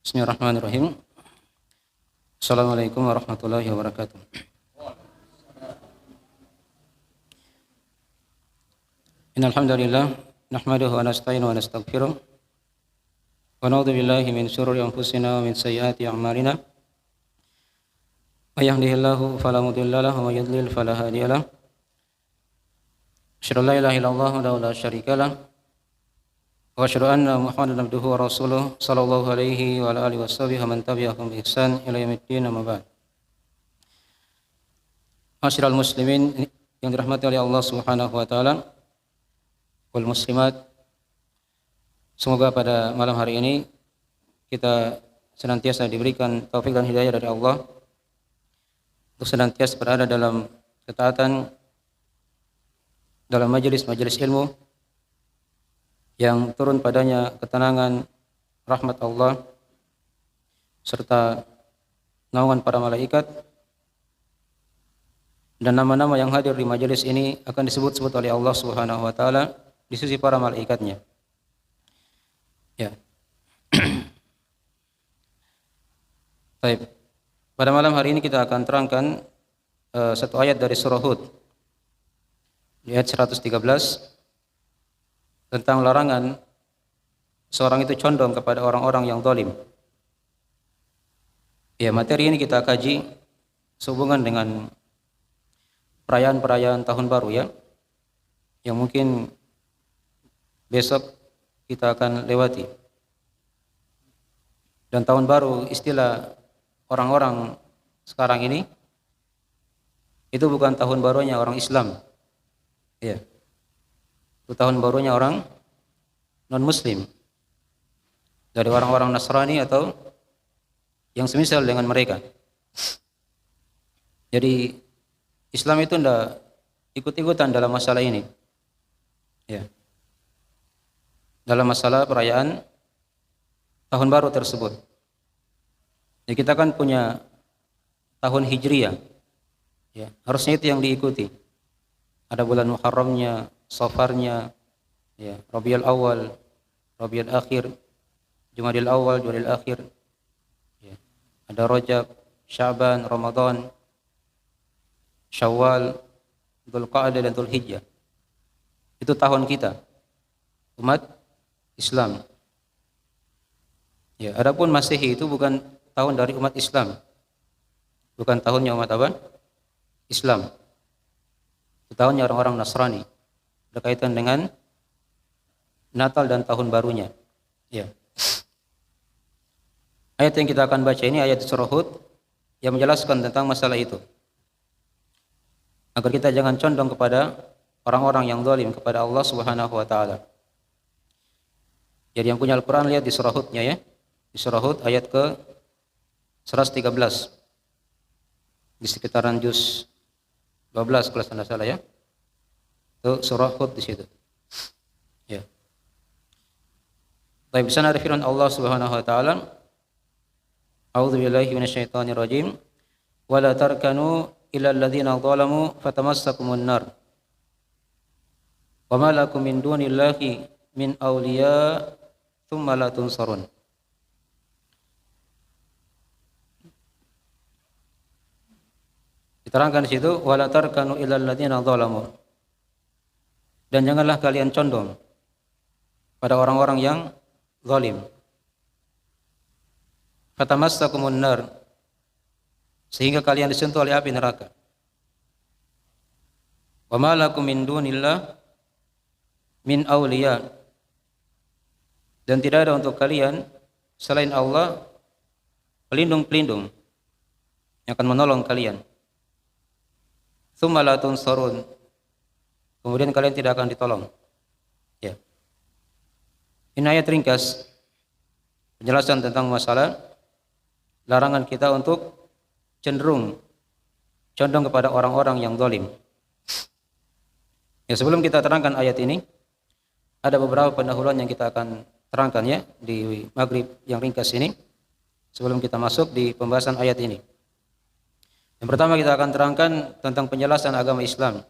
Bismillahirrahmanirrahim. Assalamualaikum warahmatullahi wabarakatuh. Innal hamdalillah nahmaduhu wa nasta'inuhu wa nastaghfiruh wa na'udzu billahi min shururi anfusina wa min sayyiati a'malina. May yahdihillahu fala mudilla lahu wa may yudlil fala hadiya lahu. Asyhadu an la ilaha illallah wa la syarika lahu wa asyhadu anna Muhammadan abduhu wa rasuluh sallallahu alaihi wa ala alihi washabihi wa man tabi'ahum bi ihsan ila yaumiddin amma ba'd. Masyiral muslimin yang dirahmati oleh Allah Subhanahu wa taala wal muslimat, semoga pada malam hari ini kita senantiasa diberikan taufik dan hidayah dari Allah untuk senantiasa berada dalam ketaatan, dalam majelis-majelis ilmu yang turun padanya ketenangan, rahmat Allah serta naungan para malaikat, dan nama-nama yang hadir di majelis ini akan disebut-sebut oleh Allah Subhanahu wa taala di sisi para malaikatnya. Ya. Baik. Pada malam hari ini kita akan terangkan satu ayat dari surah Hud. Di ayat 113 tentang larangan seorang itu condong kepada orang-orang yang zalim. Ya, materi ini kita kaji sehubungan dengan perayaan-perayaan tahun baru ya, yang mungkin besok kita akan lewati. Dan tahun baru istilah orang-orang sekarang ini itu bukan tahun barunya orang Islam. Ya. Itu tahun barunya orang non-muslim, dari orang-orang Nasrani atau yang semisal dengan mereka. Jadi Islam itu tidak ikut-ikutan dalam masalah ini. Ya. Dalam masalah perayaan tahun baru tersebut. Ya, kita kan punya tahun Hijriyah. Ya, harusnya itu yang diikuti. Ada bulan Muharramnya, Safarnya, ya, Rabiul Awal, Rabiul Akhir, Jumadil Awal, Jumadil Akhir. Ya. Ada Rajab, Sya'ban, Ramadan, Syawal, Dzulqa'dah dan Dzulhijjah. Itu tahun kita, umat Islam. Ya, adapun Masehi itu bukan tahun dari umat Islam. Bukan tahunnya umat apa? Islam. Itu tahunnya orang-orang Nasrani. Berkaitan dengan Natal dan tahun barunya. Ya. Ayat yang kita akan baca ini ayat surah Hud yang menjelaskan tentang masalah itu. Agar kita jangan condong kepada orang-orang yang zalim kepada Allah Subhanahu wa taala. Jadi yang punya Al-Qur'an lihat di surah Hud-nya ya. Di surah Hud ayat ke 113. Di sekitaran juz 12 kalau tidak salah ya. Itu surah Hud di situ. Ya. Baik, di sana ada firman Allah Subhanahu wa taala, A'udzu billahi minasyaitonir rajim. Wa la tarkanu ilal ladzina zalamu fatamassakumun nar. Wa ma lakum min dunillahi min awliya tsumma la tunsarun. Diterangkan di situ, wa la tarkanu ilal ladzina zalamu. Dan janganlah kalian condong pada orang-orang yang zalim. Fatamassakumun nar, sehingga kalian disentuh oleh api neraka. Wa ma lakum min dunillah min awliya, dan tidak ada untuk kalian selain Allah pelindung-pelindung yang akan menolong kalian. Tsumma la tunsarun, kemudian kalian tidak akan ditolong. Ya. Ini ayat ringkas penjelasan tentang masalah larangan kita untuk cenderung condong kepada orang-orang yang zalim. Ya, sebelum kita terangkan ayat ini, ada beberapa pendahuluan yang kita akan terangkan ya di maghrib yang ringkas ini sebelum kita masuk di pembahasan ayat ini. Yang pertama kita akan terangkan tentang penjelasan agama Islam.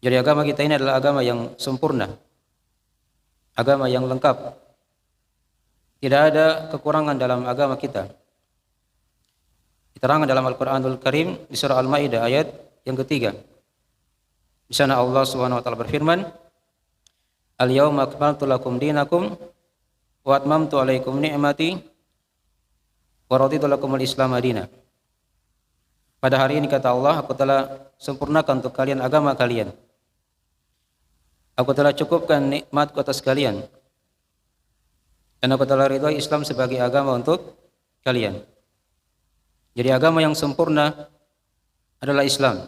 Jadi agama kita ini adalah agama yang sempurna, agama yang lengkap. Tidak ada kekurangan dalam agama kita. Diterangkan dalam Al-Qur'anul Karim di surah Al-Maidah ayat yang ketiga. Di sana Allah Subhanahu wa taala berfirman, "Al-yauma akmaltu lakum dinakum wa atmamtu 'alaikum ni'mati wa raditu lakumul Islam madina." Pada hari ini kata Allah, aku telah sempurnakan untuk kalian agama kalian. Aku telah cukupkan nikmatku atas kalian. Dan aku telah ridhoi Islam sebagai agama untuk kalian. Jadi agama yang sempurna adalah Islam.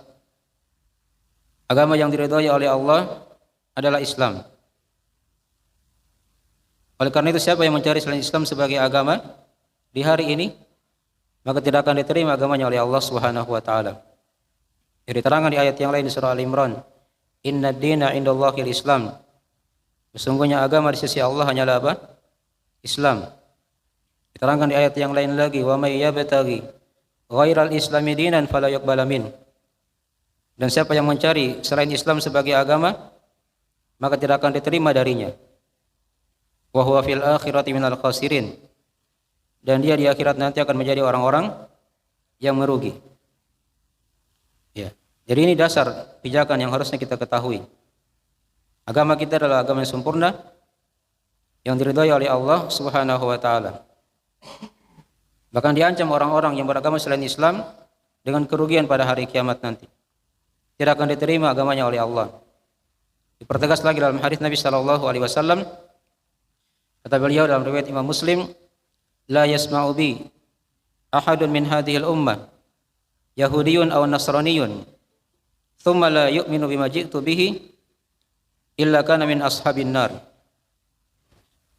Agama yang diridhoi oleh Allah adalah Islam. Oleh karena itu siapa yang mencari selain Islam sebagai agama di hari ini, maka tidak akan diterima agamanya oleh Allah Subhanahu wa taala. Jadi diterangkan di ayat yang lain di surah Al-Imran, "Inna ad-dina 'indallahil Islam." Sesungguhnya agama di sisi Allah hanyalah apa? Islam. Diterangkan di ayat yang lain lagi, "Wa may yabtaghi ghairal islami dinan fala yuqbala min." Dan siapa yang mencari selain Islam sebagai agama, maka tidak akan diterima darinya. Wa huwa fil akhirati minal khasirin. Dan dia di akhirat nanti akan menjadi orang-orang yang merugi. Ya. Jadi ini dasar pijakan yang harusnya kita ketahui. Agama kita adalah agama yang sempurna, yang diridhai oleh Allah Subhanahu wa taala. Bahkan diancam orang-orang yang beragama selain Islam dengan kerugian pada hari kiamat nanti. Tidak akan diterima agamanya oleh Allah. Dipertegas lagi dalam hadis Nabi sallallahu alaihi wasallam, kata beliau dalam riwayat Imam Muslim, "La yasma'u bi ahadun min hadhil ummah yahudiyyun aw nasraniyyun thumma la yu'minu bima ji'tu bihi illa kana min ashabin nar."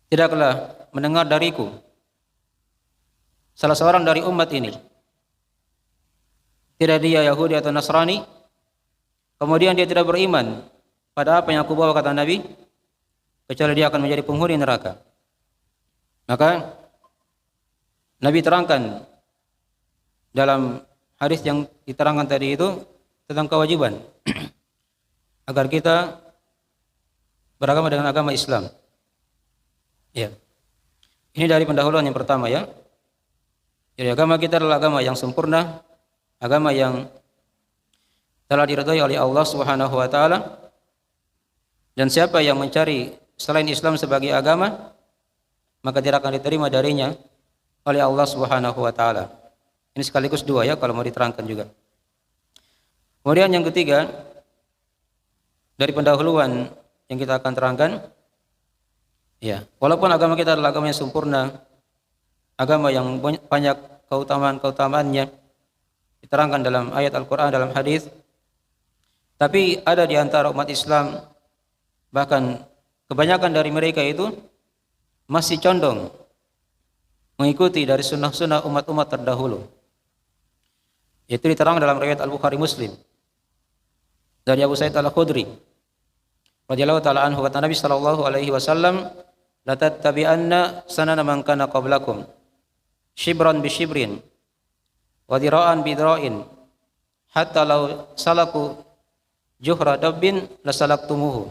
Tidaklah mendengar dariku salah seorang dari umat ini, tidak dia Yahudi atau Nasrani, kemudian dia tidak beriman pada apa yang aku bawa, kata Nabi, kecuali dia akan menjadi penghuni neraka. Maka Nabi terangkan dalam hadis yang diterangkan tadi itu tentang kewajiban agar kita beragama dengan agama Islam. Ya. Ini dari pendahuluan yang pertama ya. Jadi agama kita adalah agama yang sempurna, agama yang telah diridhai oleh Allah Subhanahu wa taala. Dan siapa yang mencari selain Islam sebagai agama, maka tidak akan diterima darinya oleh Allah Subhanahu wa taala. Ini sekaligus dua ya kalau mau diterangkan juga. Kemudian yang ketiga dari pendahuluan yang kita akan terangkan, ya, walaupun agama kita adalah agama yang sempurna, agama yang banyak keutamaan-keutamaannya diterangkan dalam ayat Al-Qur'an, dalam hadis, tapi ada di antara umat Islam, bahkan kebanyakan dari mereka itu masih condong mengikuti dari sunnah-sunnah umat-umat terdahulu. Itu diterangkan dalam riwayat Al-Bukhari Muslim dari Abu Sa'id Al-Khudri radhiyallahu taala anhu, kata Nabi sallallahu alaihi wasallam, "La tattabi'anna sanana man kana qablakum shibran bi shibrin wa dira'an bi dira'in hatta law salaku juhra dabbin la salaktumuhu."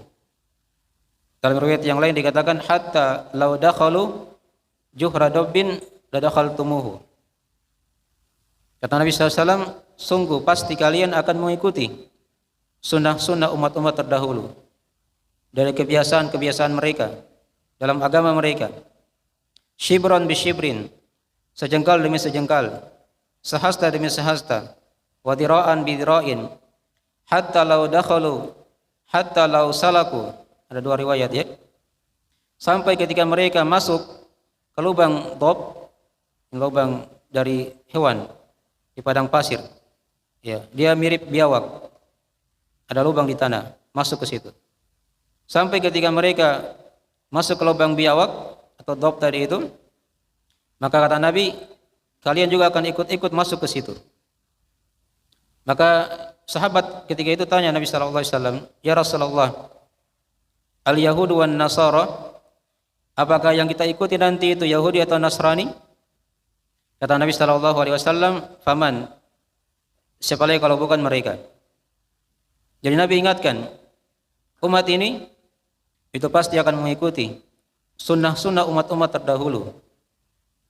Dalam riwayat yang lain dikatakan hatta law dakhalu juhra dabbin la dakhaltumuhu. Kata Nabi SAW, sungguh pasti kalian akan mengikuti sunnah-sunnah umat-umat terdahulu dari kebiasaan-kebiasaan mereka dalam agama mereka. Shibran bi shibrin, sejengkal demi sejengkal, sehasta demi sehasta, wa dira'an bi dira'in, hatta law dakhalu, hatta law salaku. Ada dua riwayat ya. Sampai ketika mereka masuk ke lubang dob, lubang dari hewan di padang pasir. Ya, dia mirip biawak. Ada lubang di tanah, masuk ke situ. Sampai ketika mereka masuk ke lubang biawak atau dob tadi itu, maka kata Nabi, kalian juga akan ikut-ikut masuk ke situ. Maka sahabat ketika itu tanya Nabi sallallahu alaihi wasallam, "Ya Rasulullah, al-Yahudu wan Nasara, apakah yang kita ikuti nanti itu Yahudi atau Nasrani?" Kata Nabi sallallahu alaihi wasallam, "Faman?" Siapa lagi kalau bukan mereka? Jadi Nabi ingatkan, umat ini itu pasti akan mengikuti sunnah-sunnah umat-umat terdahulu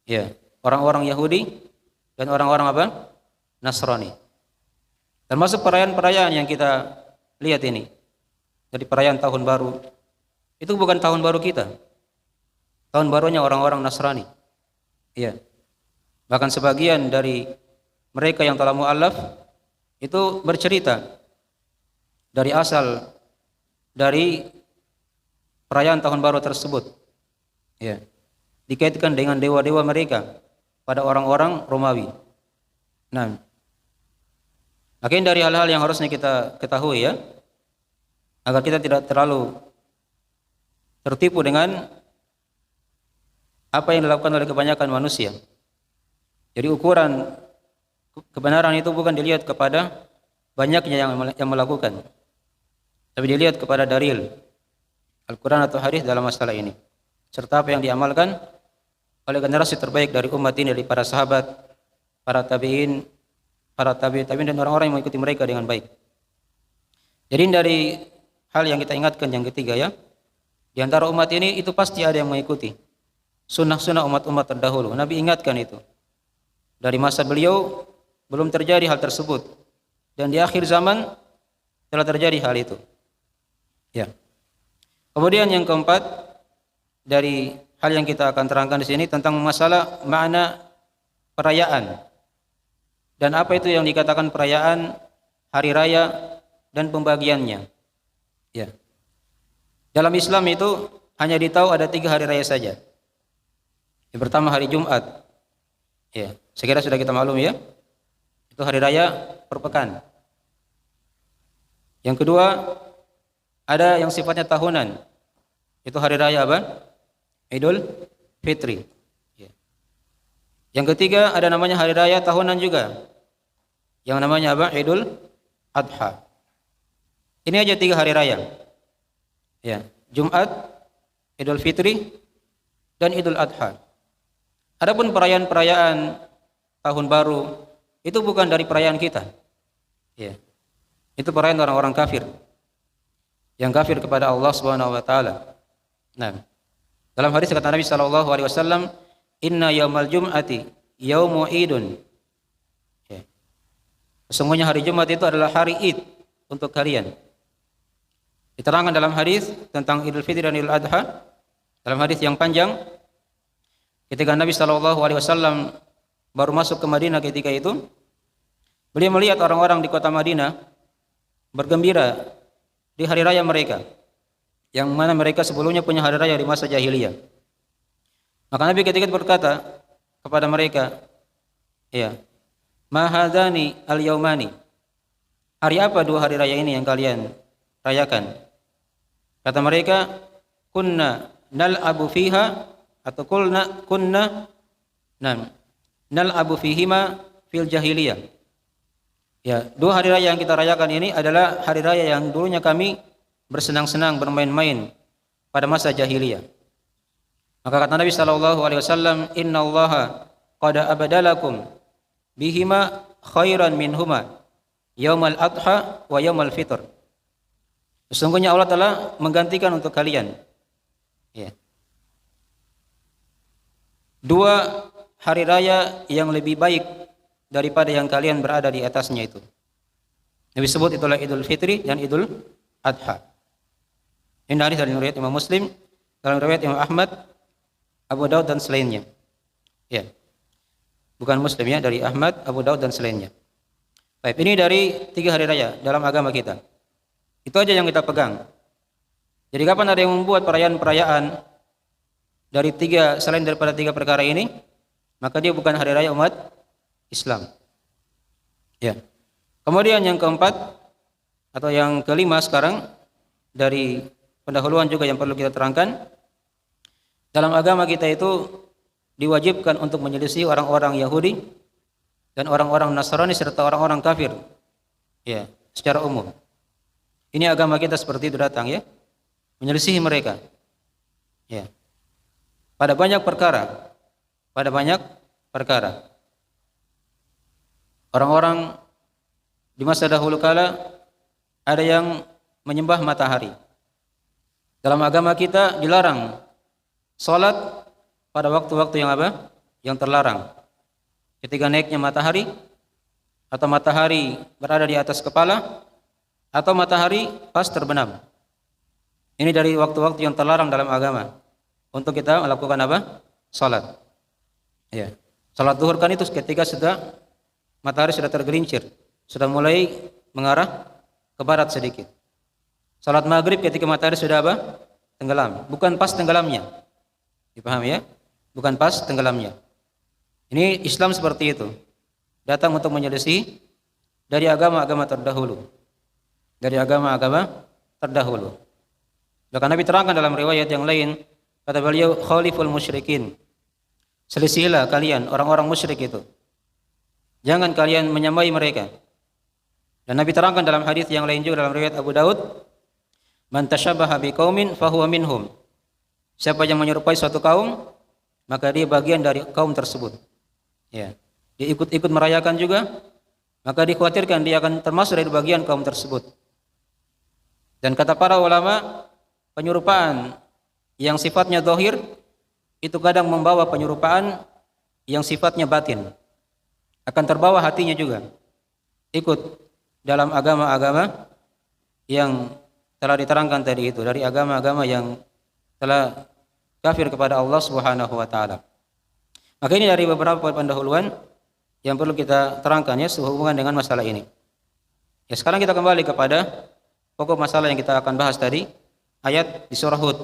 Ya, orang-orang Yahudi dan orang-orang apa? Nasrani. Termasuk perayaan-perayaan yang kita lihat ini. Dari perayaan tahun baru. Itu bukan tahun baru kita. Tahun barunya orang-orang Nasrani. Ya. Bahkan sebagian dari mereka yang telah mu'allaf itu bercerita dari asal dari perayaan tahun baru tersebut. Ya. Dikaitkan dengan dewa-dewa mereka pada orang-orang Romawi. Nah, makanya dari hal-hal yang harusnya kita ketahui ya, agar kita tidak terlalu tertipu dengan apa yang dilakukan oleh kebanyakan manusia. Jadi ukuran kebenaran itu bukan dilihat kepada banyaknya yang melakukan, tapi dilihat kepada dalil Al-Quran atau hadis dalam masalah ini, serta apa yang diamalkan oleh generasi terbaik dari umat ini, dari para sahabat, para tabi'in, para tabi'in dan orang-orang yang mengikuti mereka dengan baik. Jadi dari hal yang kita ingatkan yang ketiga ya, di antara umat ini itu pasti ada yang mengikuti sunnah-sunnah umat-umat terdahulu. Nabi ingatkan itu. Dari masa beliau belum terjadi hal tersebut, dan di akhir zaman telah terjadi hal itu. Ya. Kemudian yang keempat dari hal yang kita akan terangkan di sini tentang masalah makna perayaan dan apa itu yang dikatakan perayaan, hari raya dan pembagiannya. Ya. Dalam Islam itu hanya ditahu ada 3 hari raya saja. Yang pertama hari Jumat. Ya, saya kira sudah kita maklum ya. Itu hari raya per pekan. Yang kedua, ada yang sifatnya tahunan. Itu hari raya apa? Idul Fitri. Ya. Yang ketiga, ada namanya hari raya tahunan juga. Yang namanya apa? Idul Adha. Ini aja 3 hari raya. Ya, Jumat, Idul Fitri, dan Idul Adha. Adapun perayaan-perayaan tahun baru itu bukan dari perayaan kita. Ya. Itu perayaan orang-orang kafir. Yang kafir kepada Allah Subhanahu wa taala. Nah, dalam hadis kata Nabi sallallahu alaihi wasallam, "Inna yaumal jum'ati yaumu idun." Ya. Sesungguhnya hari Jumat itu adalah hari Id untuk kalian. Diterangkan dalam hadis tentang Idul Fitri dan Idul Adha dalam hadis yang panjang. Ketika Nabi sallallahu alaihi wasallam baru masuk ke Madinah ketika itu, beliau melihat orang-orang di kota Madinah bergembira di hari raya mereka, yang mana mereka sebelumnya punya hari raya di masa jahiliyah. Maka Nabi ketika itu berkata kepada mereka, ya, ma hadzani al-yaumani. Hari apa 2 hari raya ini yang kalian rayakan? Kata mereka, kunna nal'abu fiha, atau kunna nal'abu fihima fil jahiliyah. Ya, 2 hari raya yang kita rayakan ini adalah hari raya yang dulunya kami bersenang-senang, bermain-main pada masa jahiliyah. Maka kata Nabi sallallahu alaihi wasallam, innallaha qad abdalakum bihima khairan minhuma yaumal adha wa yaumal fitr. Sesungguhnya Allah telah menggantikan untuk kalian, ya, 2 hari raya yang lebih baik daripada yang kalian berada di atasnya itu. Nabi sebut itulah Idul Fitri dan Idul Adha. Ini hadis dari riwayat Imam Muslim, dalam riwayat Imam Ahmad, Abu Daud dan selainnya. Ya. Bukan Muslim ya, dari Ahmad, Abu Daud dan selainnya. Baik, ini dari 3 hari raya dalam agama kita. Itu aja yang kita pegang. Jadi kapan ada yang membuat perayaan-perayaan dari 3 selain daripada 3 perkara ini, maka dia bukan hari raya umat Islam. Ya. Kemudian yang keempat atau yang kelima sekarang dari pendahuluan juga yang perlu kita terangkan, dalam agama kita itu diwajibkan untuk menyelisih orang-orang Yahudi dan orang-orang Nasrani serta orang-orang kafir. Ya, secara umum. Ini agama kita seperti itu datang ya, menyelisihi mereka. Ya. Pada banyak perkara. Orang-orang di masa dahulu kala ada yang menyembah matahari. Dalam agama kita dilarang salat pada waktu-waktu yang apa? yang terlarang. Ketika naiknya matahari, atau matahari berada di atas kepala, atau matahari pas terbenam. Ini dari waktu-waktu yang terlarang dalam agama untuk kita melakukan apa? Salat. Ya. Salat zuhur kan itu ketika sudah matahari sudah tergelincir, sudah mulai mengarah ke barat sedikit. Salat maghrib ketika matahari sudah apa? Tenggelam. Bukan pas tenggelamnya. Dipahami ya? Bukan pas tenggelamnya. Ini Islam seperti itu. Datang untuk menyelisih dari agama-agama terdahulu. Dari agama-agama terdahulu. Bahkan Nabi terangkan dalam riwayat yang lain, kata beliau, khaliful musyrikin. Selisihilah kalian orang-orang musyrik itu. Jangan kalian menyamai mereka. Dan Nabi terangkan dalam hadis yang lain juga dalam riwayat Abu Daud, man tashabbaha biqaumin fahuwa minhum. Siapa yang menyerupai suatu kaum, maka dia bagian dari kaum tersebut. Ya. Dia ikut-ikut merayakan juga, maka dikhawatirkan dia akan termasuk dari bagian kaum tersebut. Dan kata para ulama, penyerupaan yang sifatnya zahir itu kadang membawa penyerupaan yang sifatnya batin. Akan terbawa hatinya juga. Ikut dalam agama-agama yang telah diterangkan tadi itu, dari agama-agama yang telah kafir kepada Allah Subhanahu wa taala. Maka ini dari beberapa pendahuluan yang perlu kita terangkan ya sehubungan dengan masalah ini. Ya, sekarang kita kembali kepada pokok masalah yang kita akan bahas tadi, ayat di surah Hud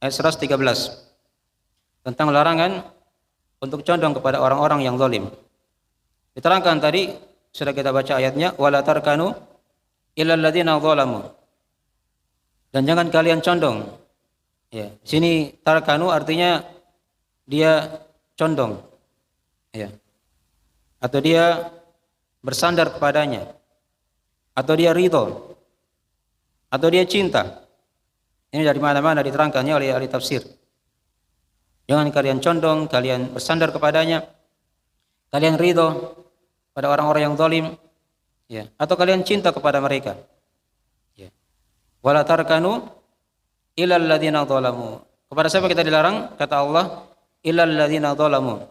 ayat 113 tentang larangan untuk condong kepada orang-orang yang zalim. Diterangkan tadi sudah kita baca ayatnya, wala tarkanu illal ladzina zalamu. Dan jangan kalian condong. Ya, sini tarkanu artinya dia condong. Ya. Atau dia bersandar kepadanya. Atau dia ridho. Atau dia cinta. Ini dari mana-mana diterangkannya oleh ahli tafsir. Jangan kalian condong, kalian bersandar kepadanya, kalian ridho pada orang-orang yang zalim, ya, atau kalian cinta kepada mereka. Ya. Wala tarkanu ilal ladzina zalamu. Kepada siapa kita dilarang? Kata Allah, ilal ladzina zalamu.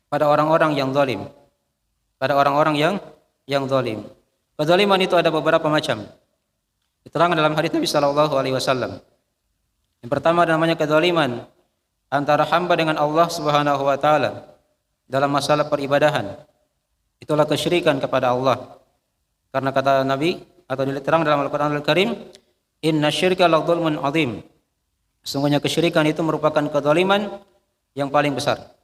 Pada orang-orang yang zalim. Pada orang-orang yang zalim. Kezaliman itu ada beberapa macam. Diterangkan dalam hadis Nabi sallallahu alaihi wasallam. Yang pertama namanya kezaliman antara hamba dengan Allah Subhanahu wa taala dalam masalah peribadahan. Itulah kesyirikan kepada Allah. Karena kata Nabi atau diterang dalam Al-Qur'anul Karim, inna syirka la dzulmun adzim. Sesungguhnya kesyirikan itu merupakan kezaliman yang paling besar.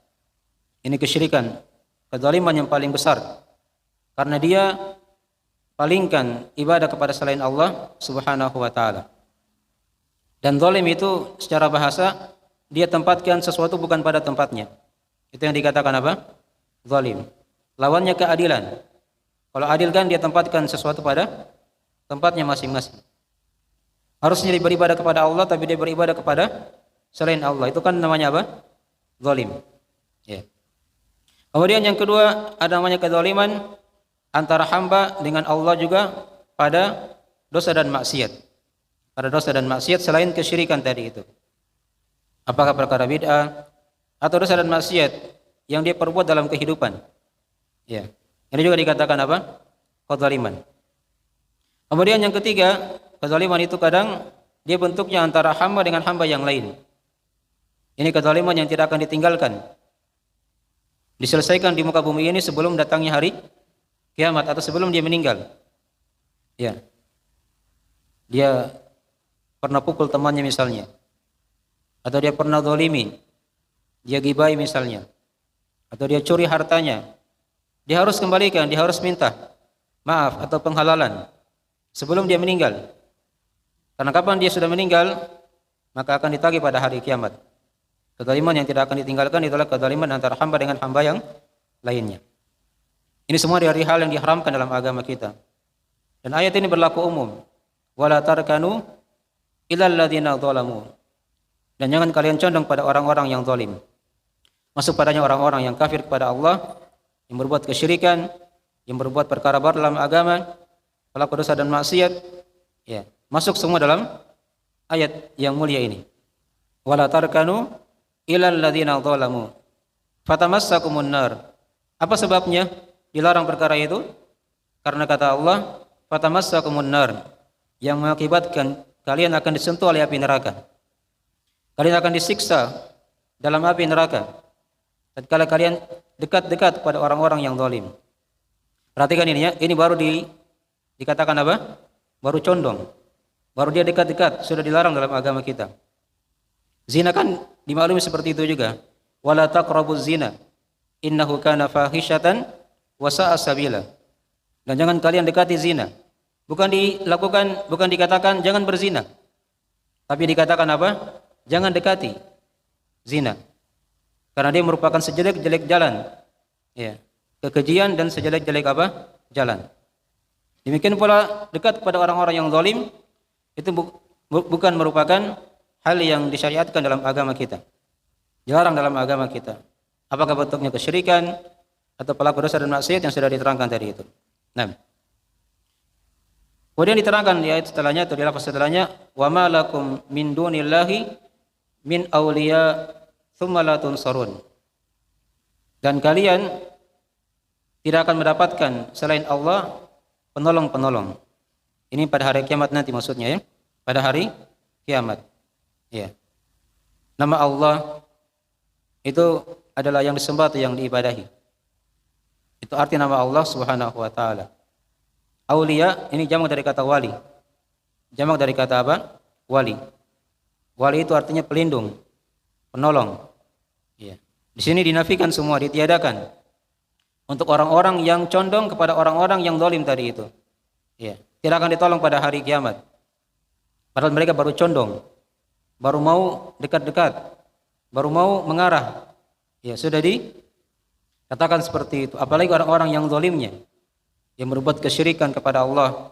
Ini kesyirikan, kezaliman yang paling besar. Karena dia palingkan ibadah kepada selain Allah Subhanahu wa taala. Dan zalim itu secara bahasa dia tempatkan sesuatu bukan pada tempatnya. Itu yang dikatakan apa? Zalim. Lawannya keadilan. Kalau adil kan dia tempatkan sesuatu pada tempatnya masing-masing. Harusnya dia beribadah kepada Allah tapi dia beribadah kepada selain Allah. Itu kan namanya apa? Zalim. Ya. Kemudian yang kedua ada namanya kezaliman antara hamba dengan Allah juga pada dosa dan maksiat. Pada dosa dan maksiat selain kesyirikan tadi itu. Apakah perkara bid'ah atau dosa dan maksiat yang dia perbuat dalam kehidupan. Ya. Ini juga dikatakan apa? Kezaliman. Kemudian yang ketiga, kezaliman itu kadang dia bentuknya antara hamba dengan hamba yang lain. Ini kezaliman yang tidak akan ditinggalkan. Diselesaikan di muka bumi ini sebelum datangnya hari kiamat atau sebelum dia meninggal. Ya. Dia pernah pukul temannya misalnya. Atau dia pernah zalimi, dia gibai misalnya, atau dia curi hartanya, dia harus kembalikan, dia harus minta maaf atau penghalalan sebelum dia meninggal. Karena kapan dia sudah meninggal, maka akan ditagih pada hari kiamat. Kezaliman yang tidak akan ditinggalkan itulah kezaliman antara hamba dengan hamba yang lainnya. Ini semua dari hal yang diharamkan dalam agama kita. Dan ayat ini berlaku umum. Wala tarkanu ilal ladzina zalamu. Dan jangan kalian condong pada orang-orang yang zalim. Masuk padanya orang-orang yang kafir kepada Allah, yang berbuat kesyirikan, yang berbuat perkara baru dalam agama, pelaku dosa dan maksiat, ya, masuk semua dalam ayat yang mulia ini. Wala tarkanu ilal ladzina zalamu. fatamassakumun nar. Apa sebabnya dilarang perkara itu? Karena kata Allah, fatamassakumun nar, yang mengakibatkan kalian akan disentuh oleh api neraka. Kalian akan disiksa dalam api neraka tatkala kalian dekat-dekat pada orang-orang yang zalim. Perhatikan ini ya, ini baru dikatakan apa? Baru condong. Baru dia dekat-dekat, sudah dilarang dalam agama kita. Zina kan dimaklumi seperti itu juga. Wala taqrabuz zina innahu kana fahisyatan wa sa'a sabila. Dan jangan kalian dekati zina. Bukan dikatakan jangan berzina. Tapi dikatakan apa? Jangan dekati zina. Karena dia merupakan sejelek-jelek jalan. Ya, kekejian dan sejelek-jelek apa? Jalan. Demikian pula dekat kepada orang-orang yang zalim itu bukan merupakan hal yang disyariatkan dalam agama kita. Dilarang dalam agama kita. Apakah bentuknya kesyirikan atau pelaku dosa dan maksiat yang sudah diterangkan tadi itu. Nah. Kemudian diterangkan di ayat setelahnya atau di lafaz setelahnya, wa ma lakum min dunillahi min awliya tsumma la tunsarun. Dan kalian tidak akan mendapatkan selain Allah penolong-penolong. Ini pada hari kiamat nanti maksudnya ya. Pada hari kiamat. Ya. Nama Allah itu adalah yang disembah atau yang diibadahi. Itu arti nama Allah Subhanahu wa taala. Aulia ini jamak dari kata wali. Jamak dari kata apa? Wali. Wali itu artinya pelindung, penolong. Ya. Di sini dinafikan semua, ditiadakan. Untuk orang-orang yang condong kepada orang-orang yang zalim tadi itu. Ya. Tidak akan ditolong pada hari kiamat. Padahal mereka baru condong, baru mau dekat-dekat, baru mau mengarah. Ya, sudah dikatakan seperti itu. Apalagi orang-orang yang zalimnya, yang berbuat kesyirikan kepada Allah,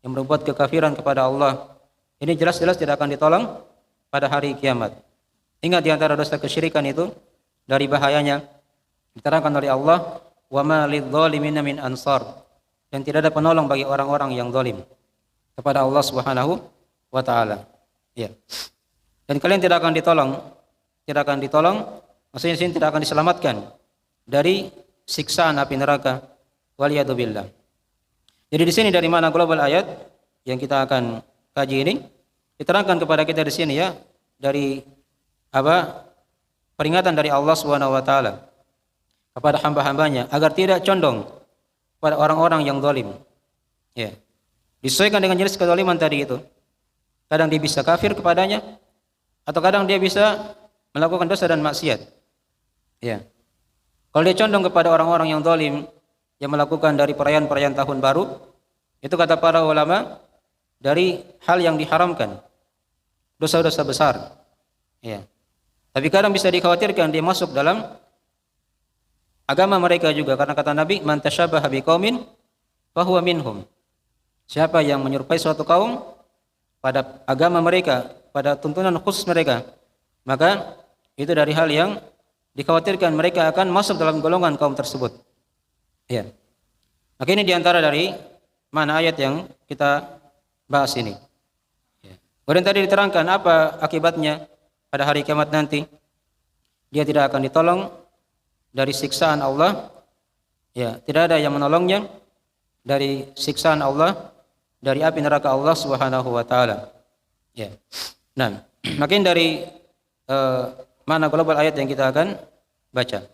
yang berbuat kekafiran kepada Allah, ini jelas-jelas tidak akan ditolong pada hari kiamat. Ingat di antara dosa kesyirikan itu dari bahayanya diterangkan oleh Allah, wa ma lidzalimina min ansar, dan tidak ada penolong bagi orang-orang yang zalim kepada Allah Subhanahu wa taala. Ya. Dan kalian tidak akan ditolong, maksudnya sini tidak akan diselamatkan dari siksaan api neraka. Waliyadzubillah. Jadi di sini dari mana global ayat yang kita akan kaji ini diterangkan kepada kita di sini ya, dari apa? Peringatan dari Allah Subhanahu wa taala kepada hamba-hambanya agar tidak condong pada orang-orang yang zalim. Ya. Disesuaikan dengan jenis kezaliman tadi itu. Kadang dia bisa kafir kepadanya atau kadang dia bisa melakukan dosa dan maksiat. Ya. Kalau dia condong kepada orang-orang yang zalim yang melakukan dari perayaan-perayaan tahun baru, itu kata para ulama dari hal yang diharamkan, dosa-dosa besar. Ya. Tapi kadang bisa dikhawatirkan dia masuk dalam agama mereka juga, karena kata Nabi, man tasyabaha biqaumin fahuwa minhum. Siapa yang menyerupai suatu kaum pada agama mereka, pada tuntunan khusus mereka, maka itu dari hal yang dikhawatirkan mereka akan masuk dalam golongan kaum tersebut. Ya. Maka ini diantara dari mana ayat yang kita bahas ini. Ya. Kemudian tadi diterangkan apa akibatnya pada hari kiamat nanti. Dia tidak akan ditolong dari siksaan Allah. Ya, tidak ada yang menolongnya dari siksaan Allah, dari api neraka Allah Subhanahu wa taala. Ya. Nah, makin dari mana global ayat yang kita akan baca.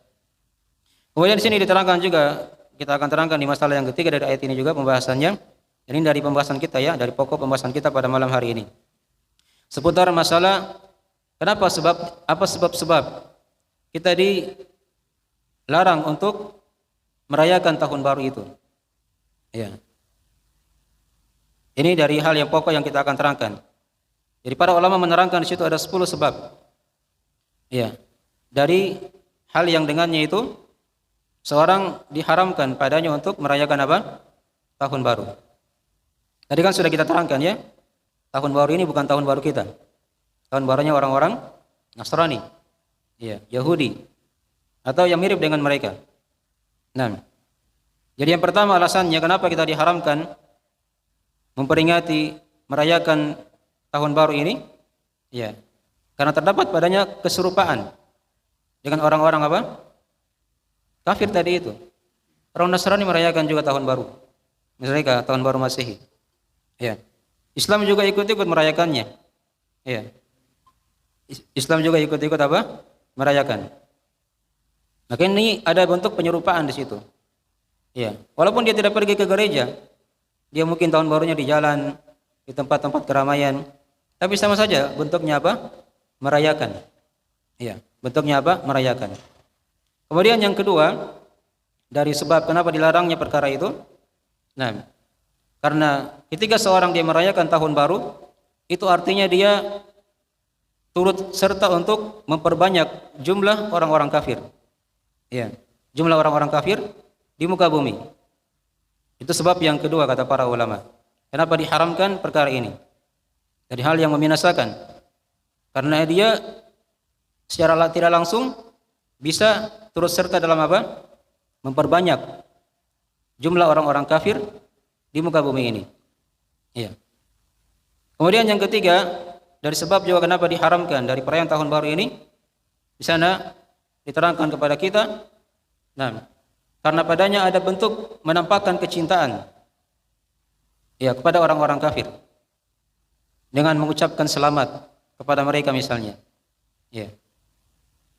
Kemudian di sini diterangkan juga, kita akan terangkan di masalah yang ketiga dari ayat ini juga pembahasannya. Ini dari pembahasan kita ya, dari pokok pembahasan kita pada malam hari ini. Seputar masalah apa sebab kita dilarang untuk merayakan tahun baru itu. Ya. Ini dari hal yang pokok yang kita akan terangkan. Jadi para ulama menerangkan di situ ada 10 sebab. Ya. Dari hal yang dengannya itu seorang diharamkan padanya untuk merayakan apa? Tahun baru. Tadi kan sudah kita terangkan ya. Tahun baru ini bukan tahun baru kita. Tahun barunya orang-orang Nasrani. Ya, Yahudi atau yang mirip dengan mereka. Nah. Jadi yang pertama alasannya kenapa kita diharamkan memperingati merayakan tahun baru ini? Ya. Karena terdapat padanya keserupaan dengan orang-orang apa? kafir tadi itu. Orang Nasrani merayakan juga tahun baru. Misalnya tahun baru Masehi. Ya. Islam juga ikut-ikut merayakannya. Ya. Islam juga ikut-ikut apa? Merayakan. Maka ini ada bentuk penyerupaan di situ. Ya. Walaupun dia tidak pergi ke gereja, dia mungkin tahun barunya di jalan, di tempat-tempat keramaian, tapi sama saja bentuknya apa? Merayakan. Ya. Bentuknya apa? Merayakan. Kemudian yang kedua, dari sebab kenapa dilarangnya perkara itu, nah, karena ketika seorang dia merayakan tahun baru, itu artinya dia turut serta untuk memperbanyak jumlah orang-orang kafir. Ya, jumlah orang-orang kafir di muka bumi. Itu sebab yang kedua kata para ulama. Kenapa diharamkan perkara ini? Dari hal yang membinasakan. Karena dia secara tidak langsung bisa turut serta dalam apa? Memperbanyak jumlah orang-orang kafir di muka bumi ini. Iya. Kemudian yang ketiga, dari sebab juga kenapa diharamkan dari perayaan tahun baru ini, di sana diterangkan kepada kita, nah, karena padanya ada bentuk menampakkan kecintaan, ya, kepada orang-orang kafir dengan mengucapkan selamat kepada mereka misalnya, ya,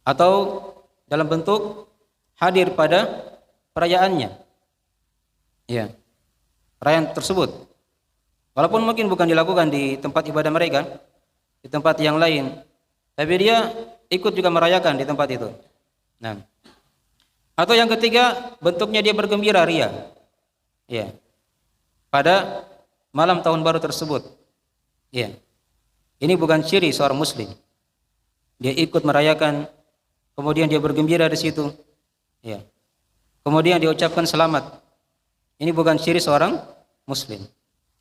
atau dalam bentuk hadir pada perayaannya, ya, perayaan tersebut, walaupun mungkin bukan dilakukan di tempat ibadah mereka, di tempat yang lain, tapi dia ikut juga merayakan di tempat itu. Nah, atau yang ketiga, bentuknya dia bergembira ria, ya, pada malam tahun baru tersebut, ya. Ini bukan ciri seorang Muslim. Dia ikut merayakan, kemudian dia bergembira di situ, ya. Kemudian dia ucapkan selamat. Ini bukan ciri seorang Muslim.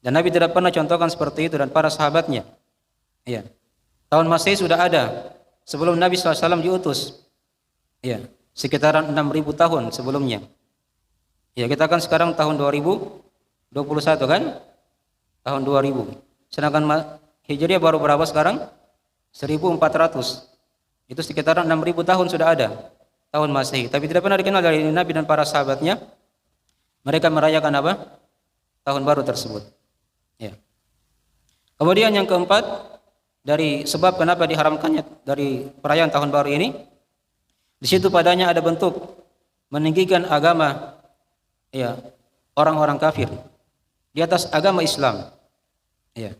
Dan Nabi tidak pernah contohkan seperti itu dan para sahabatnya. Ya. Tahun Masehi sudah ada sebelum Nabi SAW diutus. Ya, sekitaran 6.000 tahun sebelumnya. Ya, kita kan sekarang tahun 2021 kan? Tahun 2000. Sedangkan Hijriah baru berapa sekarang? 1400. Itu sekitaran 6.000 tahun sudah ada tahun Masehi, tapi tidak pernah dikenal dari Nabi dan para sahabatnya mereka merayakan apa? Tahun baru tersebut. Ya. Kemudian yang keempat, dari sebab kenapa diharamkannya dari perayaan tahun baru ini, di situ padanya ada bentuk meninggikan agama, ya, orang-orang kafir di atas agama Islam. Ya.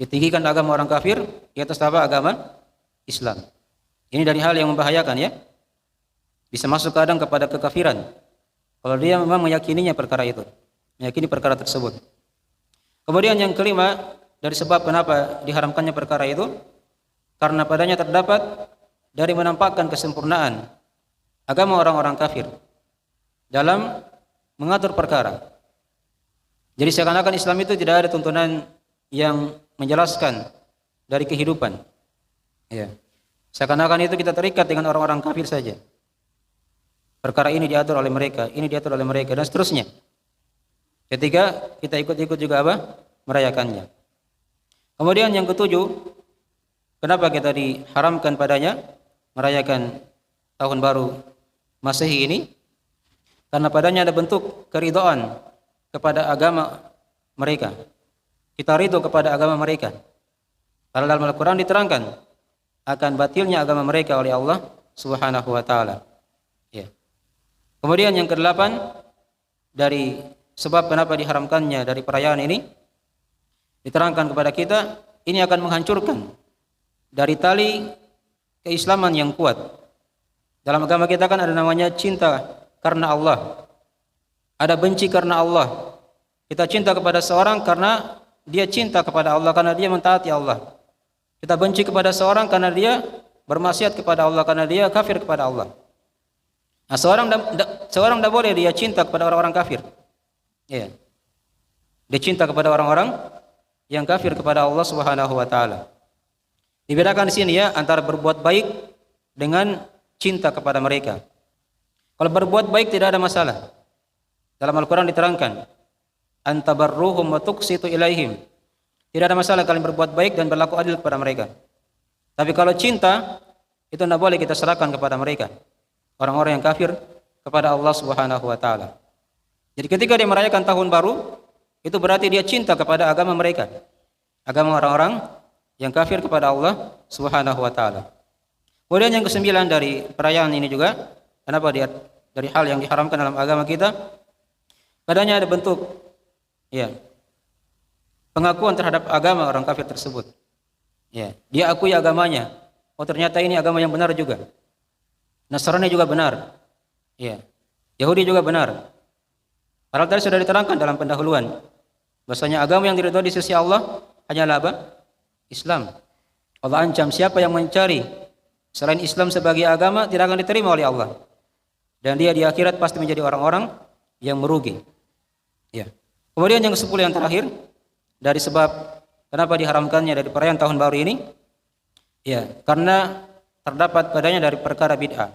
Ditinggikan agama orang kafir di atas apa? Agama Islam. Ini dari hal yang membahayakan, ya. Bisa masuk kadang kepada kekafiran kalau dia memang meyakininya perkara itu, meyakini perkara tersebut. Kemudian yang kelima, dari sebab kenapa diharamkannya perkara itu, karena padanya terdapat dari menampakkan kesempurnaan agama orang-orang kafir dalam mengatur perkara. Jadi seakan-akan Islam itu tidak ada tuntunan yang menjelaskan dari kehidupan, ya. Seakan-akan itu kita terikat dengan orang-orang kafir saja. Perkara ini diatur oleh mereka, ini diatur oleh mereka, dan seterusnya. Ketika kita ikut-ikut juga apa? Merayakannya. Kemudian yang ketujuh, kenapa kita diharamkan padanya merayakan tahun baru Masehi ini? Karena padanya ada bentuk keridhaan kepada agama mereka. Kita ridho kepada agama mereka. Karena dalam Al-Quran diterangkan akan batilnya agama mereka oleh Allah Subhanahu wa ta'ala. Ya. Kemudian yang kedelapan, dari sebab kenapa diharamkannya dari perayaan ini, diterangkan kepada kita, ini akan menghancurkan dari tali keislaman yang kuat. Dalam agama kita kan ada namanya cinta karena Allah, ada benci karena Allah. Kita cinta kepada seorang karena dia cinta kepada Allah, karena dia mentaati Allah. Kita benci kepada seorang karena dia bermaksiat kepada Allah, karena dia kafir kepada Allah. Nah, seorang tidak boleh dia cinta kepada orang-orang kafir. Ya. Dia cinta kepada orang-orang yang kafir kepada Allah Subhanahu wa taala. Dibedakan di sini, ya, antara berbuat baik dengan cinta kepada mereka. Kalau berbuat baik tidak ada masalah. Dalam Al-Qur'an diterangkan, antabarruhum wa tuqsitu ilaihim. Tidak ada masalah kalian berbuat baik dan berlaku adil kepada mereka. Tapi kalau cinta, itu tidak boleh kita serahkan kepada mereka. Orang-orang yang kafir kepada Allah Subhanahu wa taala. Jadi ketika dia merayakan tahun baru, itu berarti dia cinta kepada agama mereka. Agama orang-orang yang kafir kepada Allah Subhanahu wa taala. Kemudian yang kesembilan dari perayaan ini juga, kenapa dia dari hal yang diharamkan dalam agama kita, padanya ada bentuk pengakuan terhadap agama orang kafir tersebut. Dia akui agamanya. Oh, ternyata ini agama yang benar juga. Nasrani juga benar. Yahudi juga benar. Padahal tadi sudah diterangkan dalam pendahuluan bahwasanya agama yang diridhoi di sisi Allah hanyalah apa? Islam. Allah ancam siapa yang mencari selain Islam sebagai agama tidak akan diterima oleh Allah. Dan dia di akhirat pasti menjadi orang-orang yang merugi. Kemudian yang ke-10 yang terakhir dari sebab kenapa diharamkannya dari perayaan tahun baru ini? Karena terdapat padanya dari perkara bid'ah.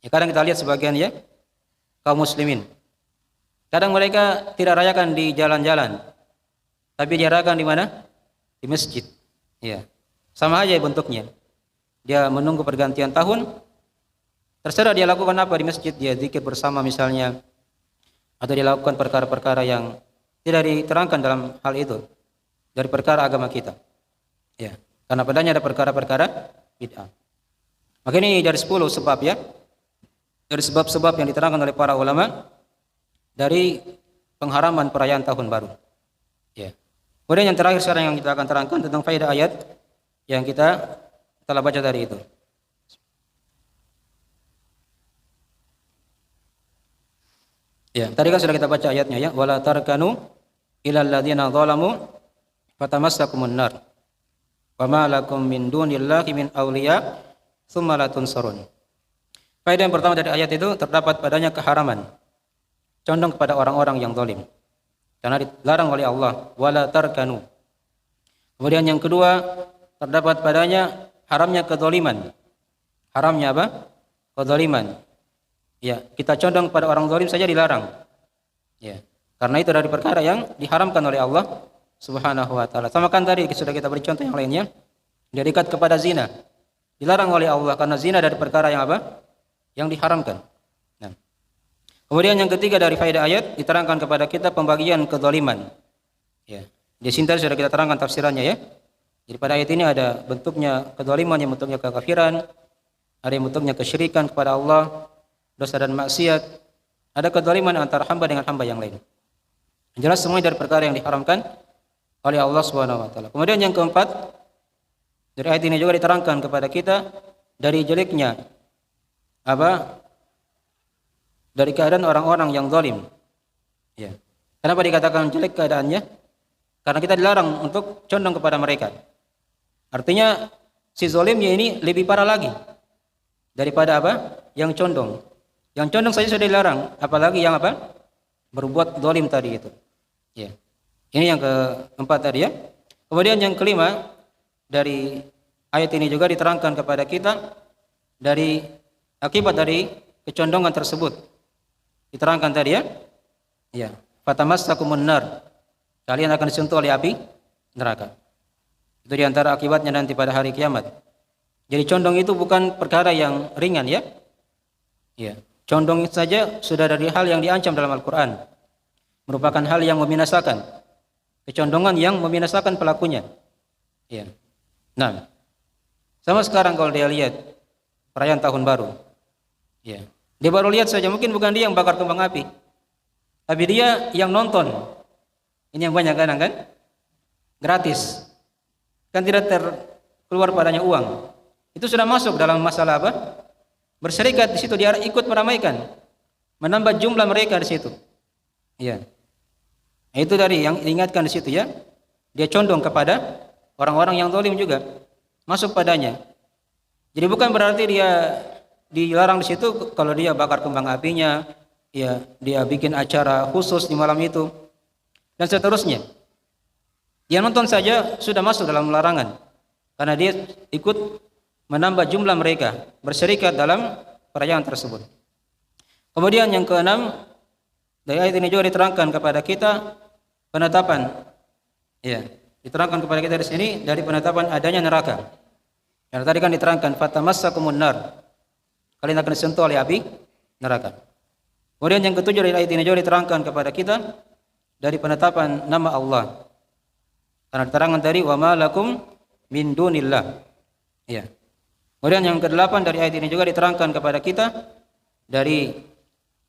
Kadang kita lihat sebagian kaum muslimin. Kadang mereka tidak rayakan di jalan-jalan, tapi dirayakan di mana? Di masjid. Sama aja bentuknya. Dia menunggu pergantian tahun. Terserah dia lakukan apa di masjid, dia zikir bersama misalnya, atau dia lakukan perkara-perkara yang tidak diterangkan dalam hal itu dari perkara agama kita. Karena padanya ada perkara-perkara bid'ah. Maka ini dari 10 sebab dari sebab-sebab yang diterangkan oleh para ulama dari pengharaman perayaan tahun baru. Kemudian yang terakhir sekarang yang kita akan terangkan tentang faedah ayat yang kita telah baca tadi itu. Tadi kan sudah kita baca ayatnya wala tarkanu ilal ladzina zalamu fatamassakumun nar wama lakum min dunillahi min awliya tsumma la tunsarun. Faedah yang pertama dari ayat itu terdapat padanya keharaman condong kepada orang-orang yang zalim. Karena dilarang oleh Allah wala tarkanu. Kemudian yang kedua terdapat padanya haramnya kezaliman. Haramnya apa? Kezaliman. Kita condong kepada orang zalim saja dilarang. Karena itu dari perkara yang diharamkan oleh Allah Subhanahu wa taala. Sama kan tadi sudah kita beri contoh yang lainnya. Dia dekat kepada zina. Dilarang oleh Allah karena zina dari perkara yang apa? Yang diharamkan. Kemudian yang ketiga dari faedah ayat diterangkan kepada kita pembagian kezaliman. Di sini tadi sudah kita terangkan tafsirannya Jadi pada ayat ini ada bentuknya kezaliman yang bentuknya kekafiran, ada yang bentuknya kesyirikan kepada Allah, dosa dan maksiat, ada kezaliman antara hamba dengan hamba yang lain. Jelas semuanya dari perkara yang diharamkan oleh Allah Subhanahu wa taala. Kemudian yang keempat, dari ayat ini juga diterangkan kepada kita dari jeleknya dari keadaan orang-orang yang zalim. Kenapa dikatakan jelek keadaannya? Karena kita dilarang untuk condong kepada mereka. Artinya si zalimnya ini lebih parah lagi daripada yang condong. Yang condong saja sudah dilarang, apalagi yang berbuat zalim tadi itu. Ini yang keempat tadi Kemudian yang kelima dari ayat ini juga diterangkan kepada kita dari akibat dari kecondongan tersebut. Diterangkan tadi fatamassakumun nar. Kalian akan disentuh oleh api neraka. Itu diantara akibatnya nanti pada hari kiamat. Jadi condong itu bukan perkara yang ringan Condong saja sudah dari hal yang diancam dalam Al-Quran. Merupakan hal yang membinasakan. Kecondongan yang membinasakan pelakunya. Nah, sama sekarang kalau dia lihat perayaan tahun baru. Dia baru lihat saja, mungkin bukan dia yang bakar kembang api, tapi dia yang nonton. Ini yang banyak kadang kan? Gratis. Kan tidak keluar padanya uang. Itu sudah masuk dalam masalah berserikat di situ, dia ikut meramaikan, menambah jumlah mereka di situ. Itu dari yang diingatkan di situ Dia condong kepada orang-orang yang zalim juga, masuk padanya. Jadi bukan berarti dia dilarang di situ kalau dia bakar kembang apinya, dia bikin acara khusus di malam itu dan seterusnya. Dia nonton saja sudah masuk dalam larangan karena dia ikut menambah jumlah mereka berserikat dalam perayaan tersebut. Kemudian yang keenam, dari ayat ini juga diterangkan kepada kita penetapan diterangkan kepada kita di sini dari penetapan adanya neraka. Karena tadi kan diterangkan fatamassakumun nar. Kalian akan disentuh oleh api neraka. Kemudian yang ketujuh dari ayat ini juga diterangkan kepada kita dari penetapan nama Allah. Karena diterangkan tadi wa ma lakum min dunillah. Ya. Kemudian yang kedelapan dari ayat ini juga diterangkan kepada kita dari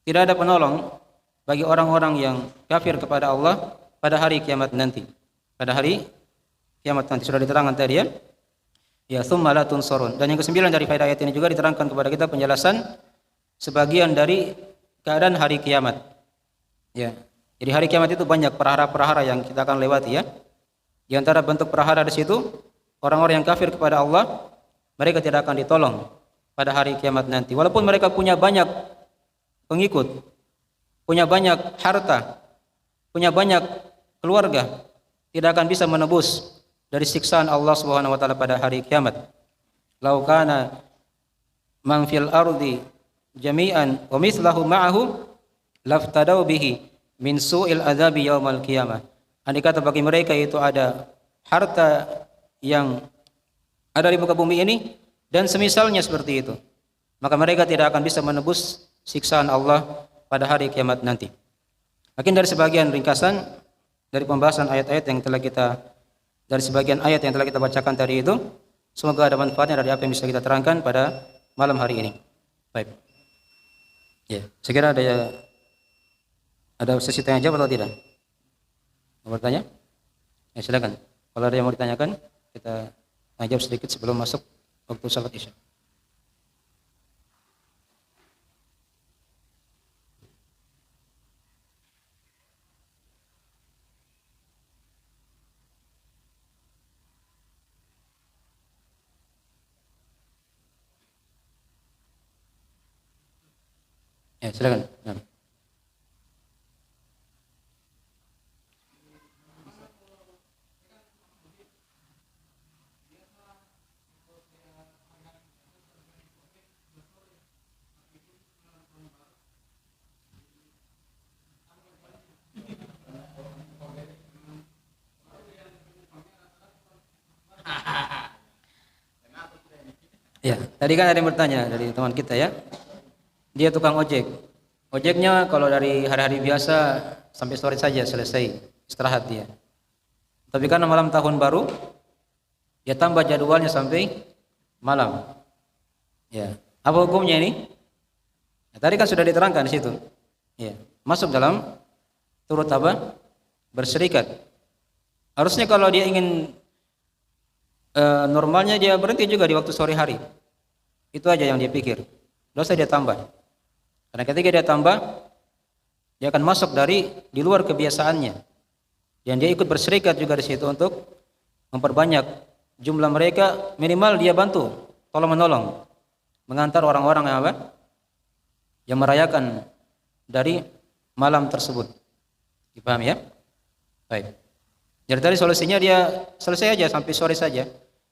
tidak ada penolong bagi orang-orang yang kafir kepada Allah pada hari kiamat nanti. Pada hari kiamat nanti sudah diterangkan tadi ya. Ya, tsumma la tunsurun. Dan yang kesembilan dari faedah ayat ini juga diterangkan kepada kita penjelasan sebagian dari keadaan hari kiamat. Ya. Jadi hari kiamat itu banyak perahara-perahara yang kita akan lewati ya. Di antara bentuk perahara di situ orang-orang yang kafir kepada Allah, mereka tidak akan ditolong pada hari kiamat nanti. Walaupun mereka punya banyak pengikut, punya banyak harta, punya banyak keluarga, tidak akan bisa menebus dari siksaan Allah Subhanahu wa taala pada hari kiamat. Lau kana man fil ardi jami'an wa mithlahu ma'ahu laftadau bihi min su'il adzabi yaumal qiyamah. Andai kata bagi mereka itu ada harta yang ada di muka bumi ini dan semisalnya seperti itu, maka mereka tidak akan bisa menebus siksaan Allah pada hari kiamat nanti. Mungkin dari sebagian ringkasan dari pembahasan ayat-ayat yang telah kita dari sebagian ayat yang telah kita bacakan tadi itu, semoga ada manfaatnya dari apa yang bisa kita terangkan pada malam hari ini. Baik. Ya, saya kira ada sesi tanya jawab atau tidak? Mau bertanya? Ya, silakan. Kalau ada yang mau ditanyakan, kita tanya jawab sedikit sebelum masuk waktu salat Isya. Ya, silakan. Nah. Ya, tadi kan ada yang bertanya dari teman kita ya. Dia tukang ojek. Ojeknya kalau dari hari-hari biasa sampai sore saja selesai istirahat dia. Tapi karena malam tahun baru, dia tambah jadwalnya sampai malam. Ya, apa hukumnya ini? Ya, tadi kan sudah diterangkan di situ. Ya, masuk dalam turut apa? Berserikat. Harusnya kalau dia ingin normalnya dia berhenti juga di waktu sore hari. Itu aja yang dia pikir. Dosa dia tambah. Karena ketika dia tambah, dia akan masuk dari di luar kebiasaannya. Dan dia ikut berserikat juga di situ untuk memperbanyak jumlah mereka, minimal dia bantu, tolong menolong, mengantar orang-orang yang apa? Yang merayakan dari malam tersebut. Dipahami ya? Baik. Jadi tadi solusinya dia selesai aja sampai sore saja.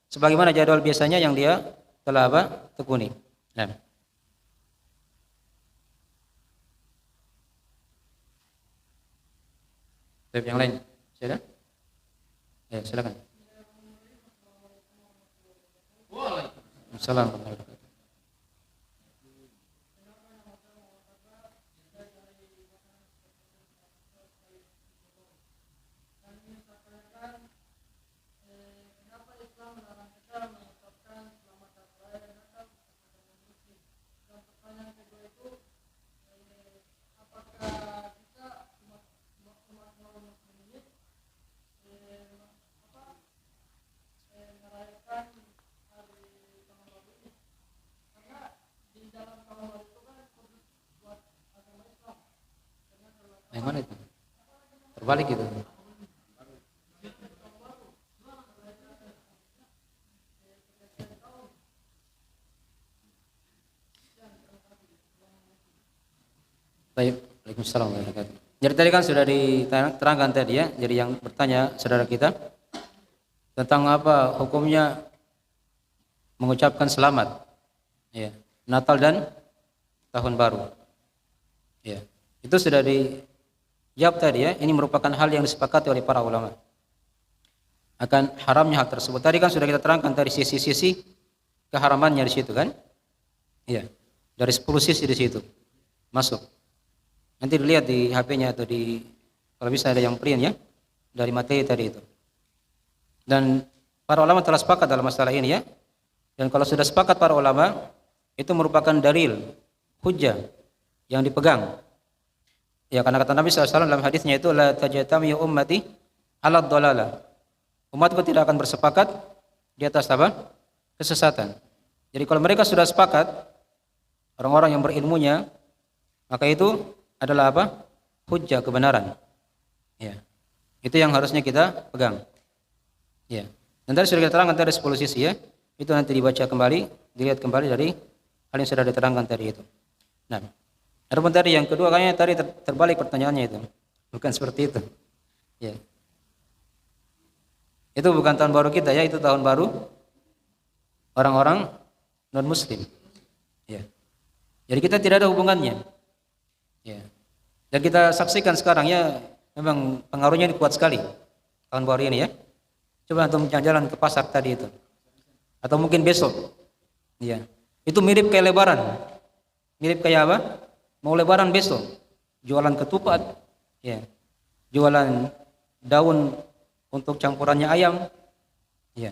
Sebagaimana jadwal biasanya yang dia telah apa? Tekuni. Nah. Baik, yang lain. Silakan. Ya, silakan. Waalaikumsalam warahmatullahi wabarakatuh. Yang mana itu? Terbalik gitu. Baik, Waalaikumsalam warahmatullahi wabarakatuh. Jadi tadi kan sudah diterangkan tadi ya. Jadi yang bertanya saudara kita tentang apa hukumnya mengucapkan selamat, ya, Natal dan Tahun Baru. Ya, itu sudah dijawab tadi ya. Ini merupakan hal yang disepakati oleh para ulama. Akan haramnya hal tersebut. Tadi kan sudah kita terangkan dari sisi-sisi keharamannya di situ kan? Iya. Dari 10 sisi di situ. masuk. Nanti dilihat di HP-nya atau di, kalau bisa ada yang print ya, dari materi tadi itu. Dan para ulama telah sepakat dalam masalah ini ya. Dan kalau sudah sepakat para ulama, itu merupakan dalil, hujjah yang dipegang. Ya, karena kata Nabi SAW dalam hadisnya itu, la tajtami ummati ala dhalalah. Umatku tidak akan bersepakat di atas apa? Kesesatan. Jadi kalau mereka sudah sepakat, orang-orang yang berilmunya, maka itu adalah apa? Hujjah, kebenaran. Ya. Itu yang harusnya kita pegang. Ya. Dan tadi sudah kita terangkan dari 10 sisi ya. Itu nanti dibaca kembali, dilihat kembali dari hal yang sudah diterangkan tadi itu. Nah, adapun tadi yang kedua kayaknya tadi terbalik pertanyaannya itu. Bukan seperti itu. Ya. Itu bukan tahun baru kita ya, itu tahun baru orang-orang non muslim. Ya. Jadi kita tidak ada hubungannya. Ya. Dan kita saksikan sekarang ya, memang pengaruhnya ini kuat sekali tahun baru ini ya. Coba untuk jalan ke pasar tadi itu, atau mungkin besok, ya. Itu mirip kayak Lebaran, mirip kayak apa? Mau Lebaran besok, jualan ketupat, ya, jualan daun untuk campurannya ayam, ya.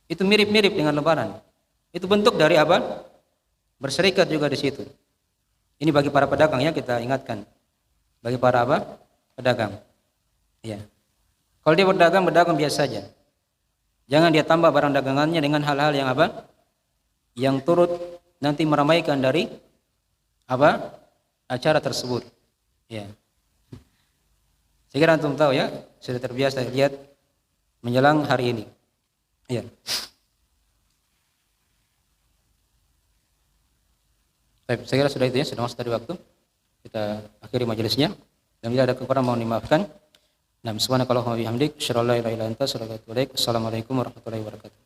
Itu mirip-mirip dengan Lebaran. Itu bentuk dari apa? Berserikat juga di situ. Ini bagi para pedagang ya, kita ingatkan. Bagi para apa? Pedagang. Ya. Kalau dia berdagang biasa saja. Jangan dia tambah barang dagangannya dengan hal-hal yang apa? Yang turut nanti meramaikan dari apa? Acara tersebut. Ya. Saya kira antum tahu ya, sudah terbiasa lihat menjelang hari ini. Ya. Baik, saya kira sudah itu ya, sudah masuk tadi waktu. Kita akhiri majelisnya. Dan bila ada kekurangan mohon dimaafkan. Subhanakallahumma wa bihamdik, asyhadu an la ilaha illa anta, astaghfiruka wa atubu ilaik. Assalamualaikum warahmatullahi wabarakatuh.